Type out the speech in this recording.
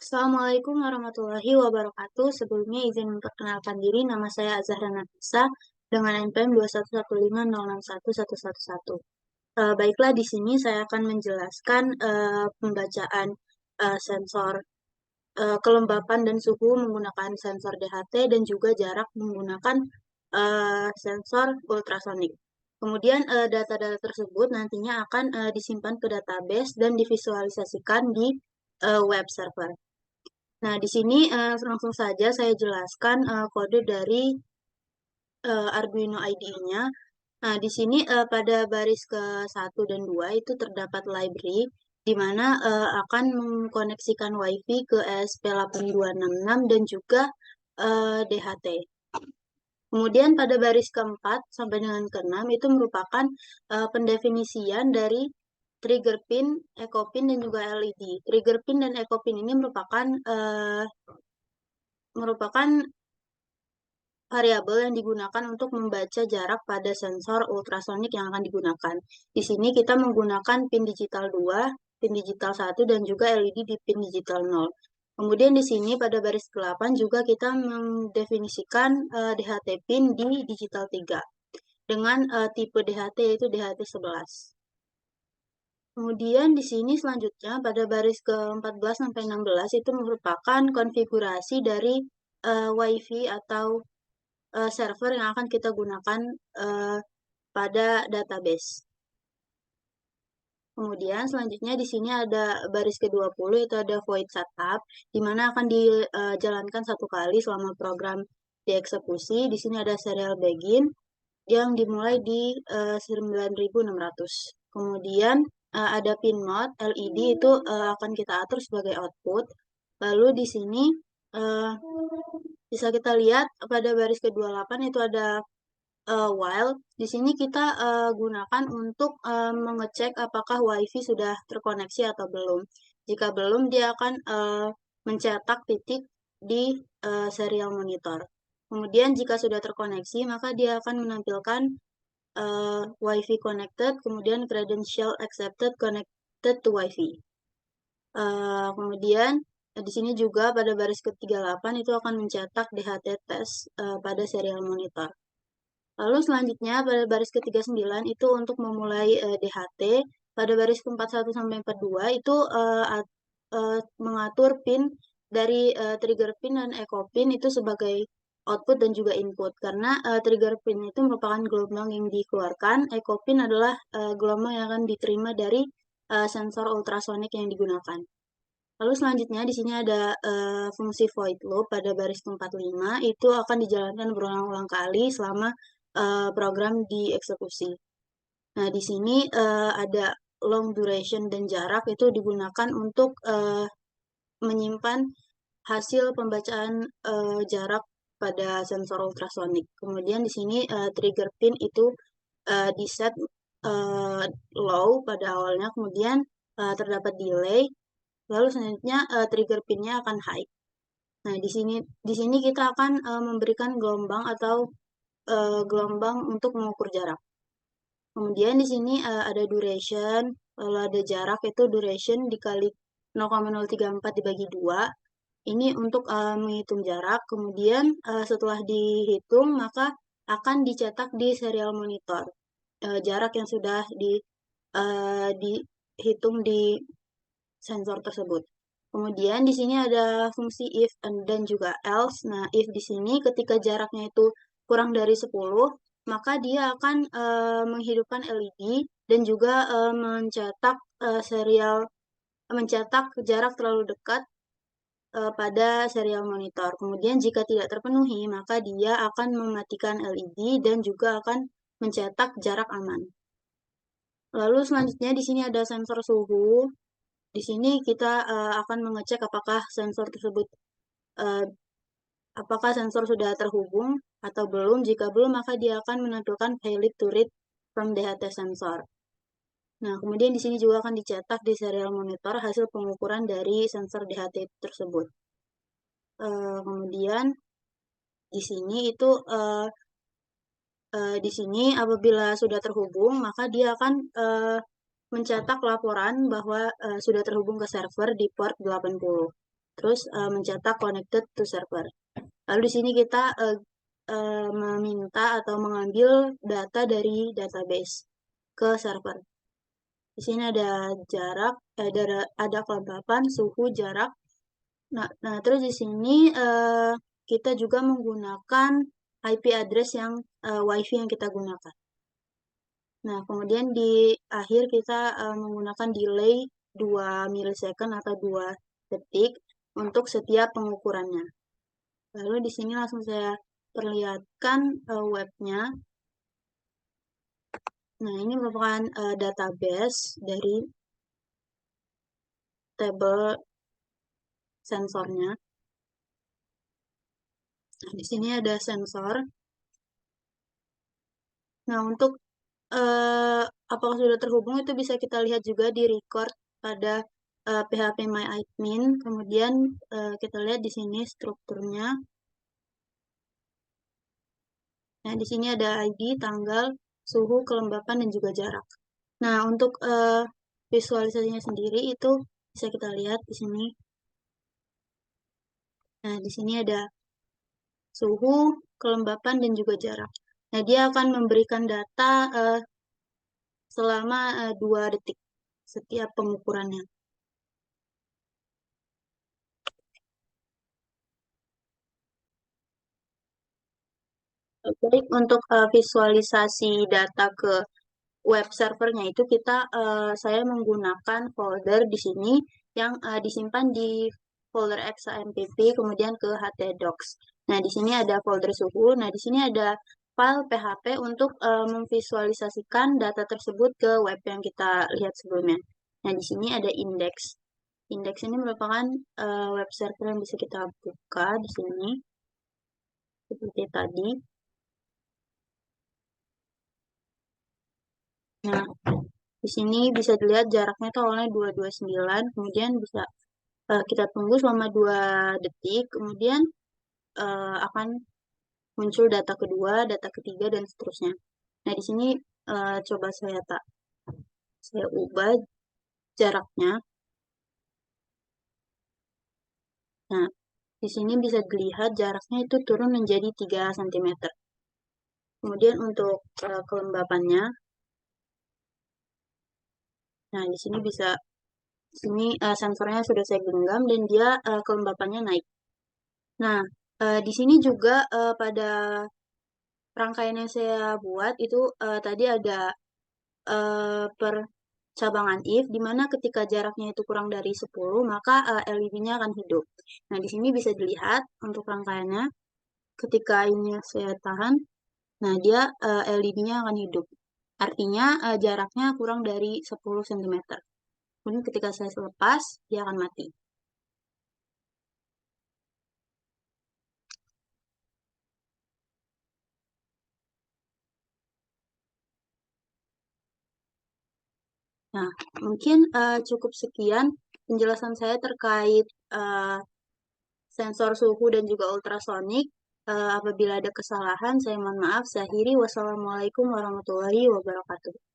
Assalamualaikum warahmatullahi wabarakatuh. Sebelumnya izin memperkenalkan diri, nama saya Azahra Nafisa dengan NPM 21150611111. Baiklah, di sini saya akan menjelaskan pembacaan sensor kelembapan dan suhu menggunakan sensor DHT dan juga jarak menggunakan sensor ultrasonik. Kemudian data-data tersebut nantinya akan disimpan ke database dan divisualisasikan di web server. Nah, di sini langsung saja saya jelaskan kode dari Arduino IDE-nya. Nah, di sini pada baris ke-1 dan 2 itu terdapat library di mana akan mengkoneksikan WiFi ke ESP8266 dan juga DHT. Kemudian pada baris ke-4 sampai dengan ke-6 itu merupakan pendefinisian dari trigger pin, echo pin, dan juga LED. Trigger pin dan echo pin ini merupakan variabel yang digunakan untuk membaca jarak pada sensor ultrasonik yang akan digunakan. Di sini kita menggunakan pin digital 2, pin digital 1, dan juga LED di pin digital 0. Kemudian di sini pada baris ke-8 juga kita mendefinisikan DHT pin di digital 3 dengan tipe DHT yaitu DHT 11. Kemudian di sini selanjutnya pada baris ke-14 sampai 16 itu merupakan konfigurasi dari WiFi atau server yang akan kita gunakan pada database. Kemudian selanjutnya di sini ada baris ke-20 itu ada void setup di mana akan dijalankan satu kali selama program dieksekusi. Di sini ada serial begin yang dimulai di 9600. Kemudian ada pin mode LED itu akan kita atur sebagai output. Lalu di sini bisa kita lihat pada baris ke-28 itu ada while. Di sini kita gunakan untuk mengecek apakah WiFi sudah terkoneksi atau belum. Jika belum, dia akan mencetak titik di serial monitor. Kemudian jika sudah terkoneksi, maka dia akan menampilkan WiFi connected, kemudian credential accepted connected to WiFi. Kemudian di sini juga pada baris ke-38 itu akan mencetak DHT test pada serial monitor. Lalu selanjutnya pada baris ke-39 itu untuk memulai DHT. Pada baris ke-41 sampai 42 itu mengatur pin dari trigger pin dan echo pin itu sebagai output dan juga input. Karena trigger pin itu merupakan gelombang yang dikeluarkan, echo pin adalah gelombang yang akan diterima dari sensor ultrasonik yang digunakan. Lalu selanjutnya di sini ada fungsi void loop pada baris ke-45 itu akan dijalankan berulang-ulang kali selama program dieksekusi. Nah, di sini ada long duration dan jarak itu digunakan untuk menyimpan hasil pembacaan jarak pada sensor ultrasonik. Kemudian di sini trigger pin itu di set low pada awalnya, kemudian terdapat delay. Lalu selanjutnya trigger pinnya akan high. Nah, di sini kita akan memberikan gelombang atau gelombang untuk mengukur jarak. Kemudian di sini ada duration, lalu ada jarak itu duration dikali 0,034 dibagi 2. Ini untuk menghitung jarak. Kemudian setelah dihitung maka akan dicetak di serial monitor. Jarak yang sudah dihitung di sensor tersebut. Kemudian di sini ada fungsi if dan juga else. Nah, if di sini ketika jaraknya itu kurang dari 10, maka dia akan menghidupkan LED dan juga mencetak jarak terlalu dekat pada serial monitor. Kemudian jika tidak terpenuhi, maka dia akan mematikan LED dan juga akan mencetak jarak aman. Lalu selanjutnya di sini ada sensor suhu. Di sini kita akan mengecek apakah sensor sudah terhubung atau belum. Jika belum, maka dia akan menampilkan failed to read from DHT sensor. Nah, kemudian di sini juga akan dicetak di serial monitor hasil pengukuran dari sensor DHT tersebut. Kemudian di sini di sini apabila sudah terhubung, maka dia akan mencetak laporan bahwa sudah terhubung ke server di port 80. terus mencetak connected to server. Lalu di sini kita meminta atau mengambil data dari database ke server. Di sini ada jarak, ada kelembapan, suhu, jarak. Nah, terus di sini kita juga menggunakan IP address yang WiFi yang kita gunakan. Nah, kemudian di akhir kita menggunakan delay 2 milisecond atau 2 detik untuk setiap pengukurannya. Lalu di sini langsung saya perlihatkan webnya. Nah, ini merupakan database dari tabel sensornya. Nah, di sini ada sensor. Nah, untuk apakah sudah terhubung itu bisa kita lihat juga di record pada PHP MyAdmin. Kemudian kita lihat di sini strukturnya. Nah, di sini ada ID, tanggal, suhu, kelembapan, dan juga jarak. Nah, untuk visualisasinya sendiri itu bisa kita lihat di sini. Nah, di sini ada suhu, kelembapan, dan juga jarak. Nah, dia akan memberikan data selama 2 detik setiap pengukurannya. Baik, untuk visualisasi data ke web servernya itu saya menggunakan folder di sini yang disimpan di folder XAMPP kemudian ke htdocs. Nah, di sini ada folder suhu. Nah, di sini ada file PHP untuk memvisualisasikan data tersebut ke web yang kita lihat sebelumnya. Nah, di sini ada index. Index ini merupakan web server yang bisa kita buka di sini seperti tadi. Nah, di sini bisa dilihat jaraknya itu awalnya 229, kemudian bisa kita tunggu selama 2 detik, kemudian akan muncul data kedua, data ketiga, dan seterusnya. Nah, di sini coba saya ubah jaraknya. Nah, di sini bisa dilihat jaraknya itu turun menjadi 3 cm. Kemudian untuk kelembapannya, nah di sini sensornya sudah saya genggam dan dia kelembapannya naik. Nah, di sini juga pada rangkaian yang saya buat itu tadi ada percabangan if, di mana ketika jaraknya itu kurang dari 10, maka LED-nya akan hidup. Nah, di sini bisa dilihat untuk rangkaiannya, ketika ini saya tahan, nah dia LED-nya akan hidup. Artinya jaraknya kurang dari 10 cm. Kemudian ketika saya lepas, dia akan mati. Nah, mungkin cukup sekian penjelasan saya terkait sensor suhu dan juga ultrasonik. Apabila ada kesalahan, saya mohon maaf. Saya akhiri. Wassalamualaikum warahmatullahi wabarakatuh.